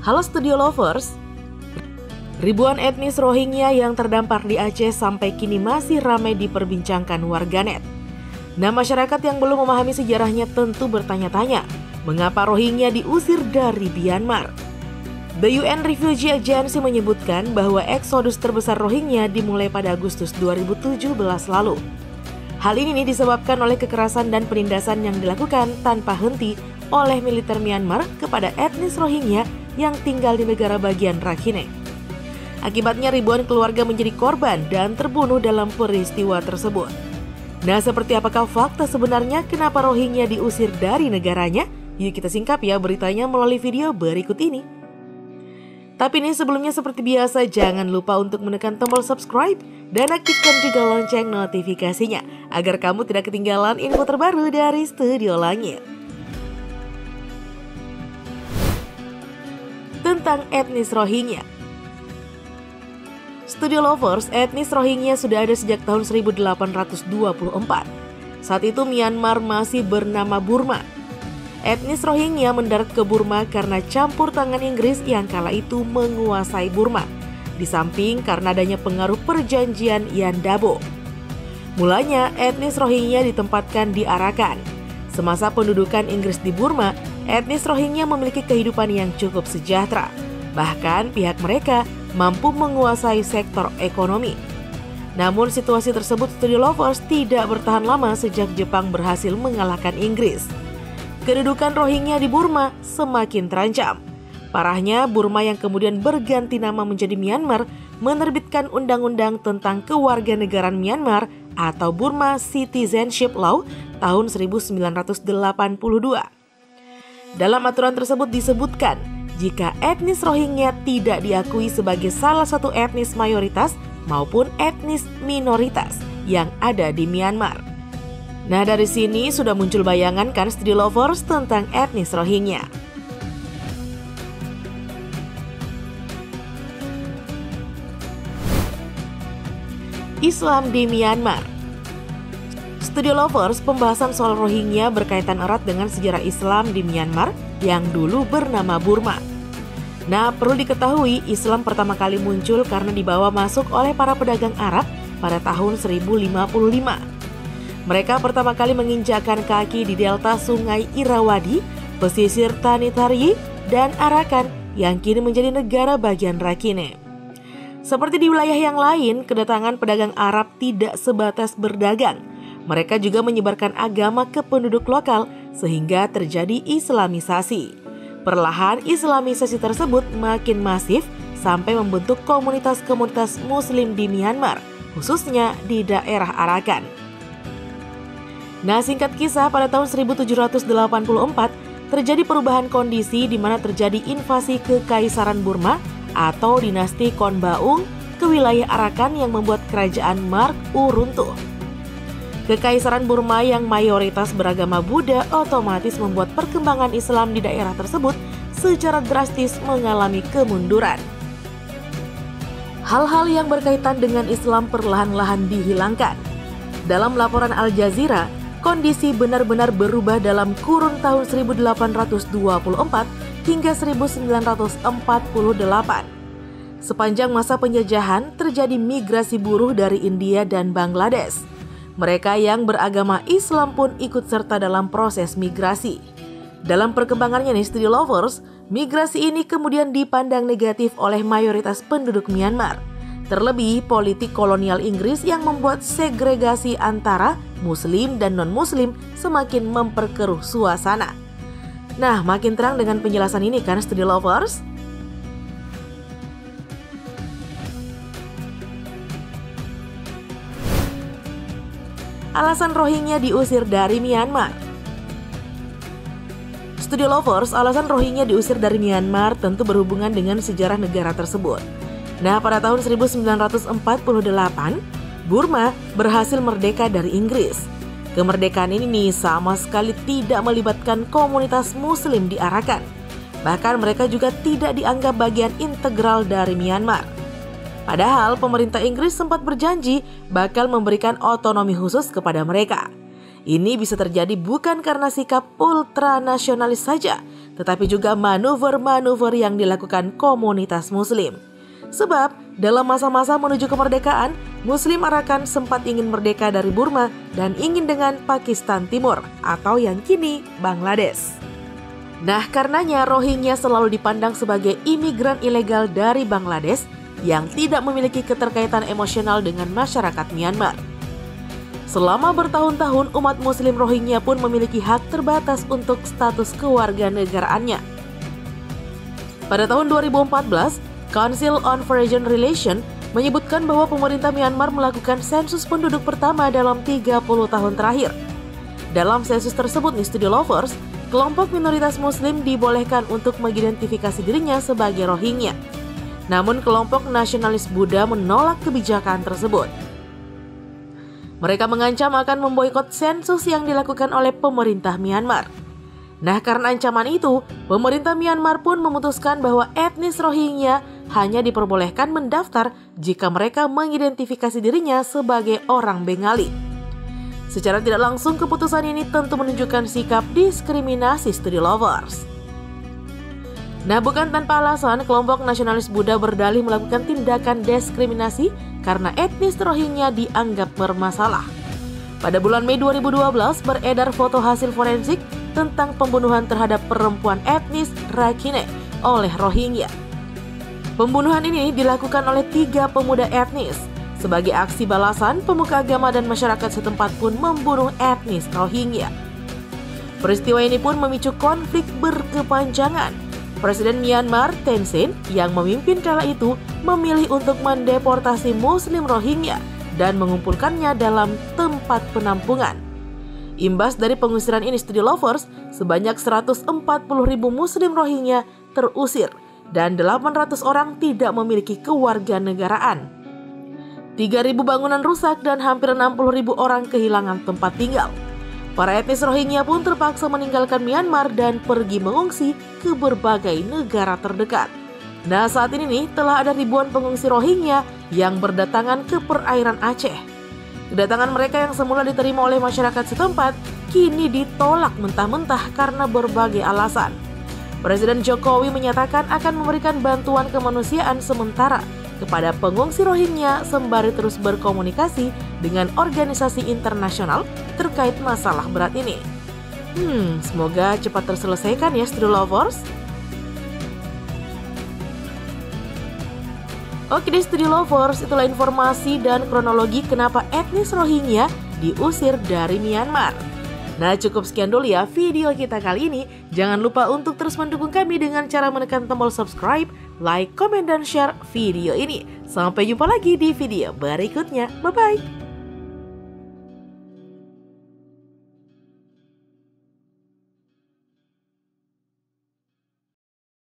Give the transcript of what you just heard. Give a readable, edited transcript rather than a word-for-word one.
Halo Studio Lovers, ribuan etnis Rohingya yang terdampar di Aceh sampai kini masih ramai diperbincangkan warganet. Nah, masyarakat yang belum memahami sejarahnya tentu bertanya-tanya, mengapa Rohingya diusir dari Myanmar? The UN Refugee Agency menyebutkan bahwa eksodus terbesar Rohingya dimulai pada Agustus 2017 lalu. Hal ini disebabkan oleh kekerasan dan penindasan yang dilakukan tanpa henti oleh militer Myanmar kepada etnis Rohingya yang tinggal di negara bagian Rakhine. Akibatnya ribuan keluarga menjadi korban dan terbunuh dalam peristiwa tersebut. Nah, seperti apakah fakta sebenarnya kenapa Rohingya diusir dari negaranya? Yuk kita singkap ya beritanya melalui video berikut ini. Tapi ini sebelumnya seperti biasa, jangan lupa untuk menekan tombol subscribe dan aktifkan juga lonceng notifikasinya agar kamu tidak ketinggalan info terbaru dari Studio Langit. Tentang etnis Rohingya. Studio Lovers, etnis Rohingya sudah ada sejak tahun 1824. Saat itu Myanmar masih bernama Burma. Etnis Rohingya mendarat ke Burma karena campur tangan Inggris yang kala itu menguasai Burma, di samping karena adanya pengaruh perjanjian Yan Dabo. Mulanya etnis Rohingya ditempatkan di Arakan. Semasa pendudukan Inggris di Burma, etnis Rohingya memiliki kehidupan yang cukup sejahtera. Bahkan pihak mereka mampu menguasai sektor ekonomi. Namun situasi tersebut Studio Lovers tidak bertahan lama sejak Jepang berhasil mengalahkan Inggris. Kedudukan Rohingya di Burma semakin terancam. Parahnya, Burma yang kemudian berganti nama menjadi Myanmar menerbitkan undang-undang tentang kewarganegaraan Myanmar atau Burma Citizenship Law tahun 1982. Dalam aturan tersebut disebutkan, jika etnis Rohingya tidak diakui sebagai salah satu etnis mayoritas maupun etnis minoritas yang ada di Myanmar. Nah, dari sini sudah muncul bayangan kan Studio Lovers tentang etnis Rohingya. Islam di Myanmar. Studio Lovers, pembahasan soal Rohingya berkaitan erat dengan sejarah Islam di Myanmar yang dulu bernama Burma. Nah, perlu diketahui Islam pertama kali muncul karena dibawa masuk oleh para pedagang Arab pada tahun 1055. Mereka pertama kali menginjakkan kaki di delta Sungai Irrawaddy, pesisir Tanitharyi, dan Arakan yang kini menjadi negara bagian Rakhine. Seperti di wilayah yang lain, kedatangan pedagang Arab tidak sebatas berdagang. Mereka juga menyebarkan agama ke penduduk lokal sehingga terjadi Islamisasi. Perlahan Islamisasi tersebut makin masif sampai membentuk komunitas-komunitas Muslim di Myanmar, khususnya di daerah Arakan. Nah, singkat kisah, pada tahun 1784 terjadi perubahan kondisi di mana terjadi invasi Kekaisaran Burma atau dinasti Konbaung ke wilayah Arakan yang membuat kerajaan Mark-U runtuh. Kekaisaran Burma yang mayoritas beragama Buddha otomatis membuat perkembangan Islam di daerah tersebut secara drastis mengalami kemunduran. Hal-hal yang berkaitan dengan Islam perlahan-lahan dihilangkan. Dalam laporan Al Jazeera, kondisi benar-benar berubah dalam kurun tahun 1824 hingga 1948. Sepanjang masa penjajahan terjadi migrasi buruh dari India dan Bangladesh. Mereka yang beragama Islam pun ikut serta dalam proses migrasi. Dalam perkembangannya nih Studio Lovers, migrasi ini kemudian dipandang negatif oleh mayoritas penduduk Myanmar. Terlebih politik kolonial Inggris yang membuat segregasi antara Muslim dan non-Muslim semakin memperkeruh suasana. Nah, makin terang dengan penjelasan ini kan Studio Lovers? Alasan Rohingya diusir dari Myanmar. Studio Lovers, alasan Rohingya diusir dari Myanmar tentu berhubungan dengan sejarah negara tersebut. Nah, pada tahun 1948, Burma berhasil merdeka dari Inggris. Kemerdekaan ini sama sekali tidak melibatkan komunitas Muslim di Arakan. Bahkan mereka juga tidak dianggap bagian integral dari Myanmar. Padahal pemerintah Inggris sempat berjanji bakal memberikan otonomi khusus kepada mereka. Ini bisa terjadi bukan karena sikap ultranasionalis saja, tetapi juga manuver-manuver yang dilakukan komunitas Muslim. Sebab dalam masa-masa menuju kemerdekaan, Muslim Arakan sempat ingin merdeka dari Burma dan ingin dengan Pakistan Timur atau yang kini Bangladesh. Nah, karenanya Rohingya selalu dipandang sebagai imigran ilegal dari Bangladesh yang tidak memiliki keterkaitan emosional dengan masyarakat Myanmar. Selama bertahun-tahun, umat Muslim Rohingya pun memiliki hak terbatas untuk status kewarganegaraannya. Pada tahun 2014, Council on Foreign Relations menyebutkan bahwa pemerintah Myanmar melakukan sensus penduduk pertama dalam 30 tahun terakhir. Dalam sensus tersebut nih Studio Lovers, kelompok minoritas Muslim dibolehkan untuk mengidentifikasi dirinya sebagai Rohingya. Namun kelompok nasionalis Buddha menolak kebijakan tersebut. Mereka mengancam akan memboikot sensus yang dilakukan oleh pemerintah Myanmar. Nah, karena ancaman itu, pemerintah Myanmar pun memutuskan bahwa etnis Rohingya hanya diperbolehkan mendaftar jika mereka mengidentifikasi dirinya sebagai orang Bengali. Secara tidak langsung, keputusan ini tentu menunjukkan sikap diskriminasi Studio Lovers. Nah, bukan tanpa alasan, kelompok nasionalis Buddha berdalih melakukan tindakan diskriminasi karena etnis Rohingya dianggap bermasalah. Pada bulan Mei 2012, beredar foto hasil forensik tentang pembunuhan terhadap perempuan etnis Rakhine oleh Rohingya. Pembunuhan ini dilakukan oleh 3 pemuda etnis. Sebagai aksi balasan, pemuka agama dan masyarakat setempat pun membunuh etnis Rohingya. Peristiwa ini pun memicu konflik berkepanjangan. Presiden Myanmar, Thein Sein, yang memimpin kala itu, memilih untuk mendeportasi Muslim Rohingya dan mengumpulkannya dalam tempat penampungan. Imbas dari pengusiran ini Studio Lovers, sebanyak 140.000 Muslim Rohingya terusir dan 800 orang tidak memiliki kewarganegaraan. 3.000 bangunan rusak dan hampir 60.000 orang kehilangan tempat tinggal. Para etnis Rohingya pun terpaksa meninggalkan Myanmar dan pergi mengungsi ke berbagai negara terdekat. Nah, saat ini nih telah ada ribuan pengungsi Rohingya yang berdatangan ke perairan Aceh. Kedatangan mereka yang semula diterima oleh masyarakat setempat kini ditolak mentah-mentah karena berbagai alasan. Presiden Jokowi menyatakan akan memberikan bantuan kemanusiaan sementara kepada pengungsi Rohingya sembari terus berkomunikasi dengan organisasi internasional terkait masalah berat ini. Semoga cepat terselesaikan ya Studio Lovers. Oke deh Studio Lovers, itulah informasi dan kronologi kenapa etnis Rohingya diusir dari Myanmar. Nah, cukup sekian dulu ya video kita kali ini. Jangan lupa untuk terus mendukung kami dengan cara menekan tombol subscribe, like, komen, dan share video ini. Sampai jumpa lagi di video berikutnya. Bye-bye.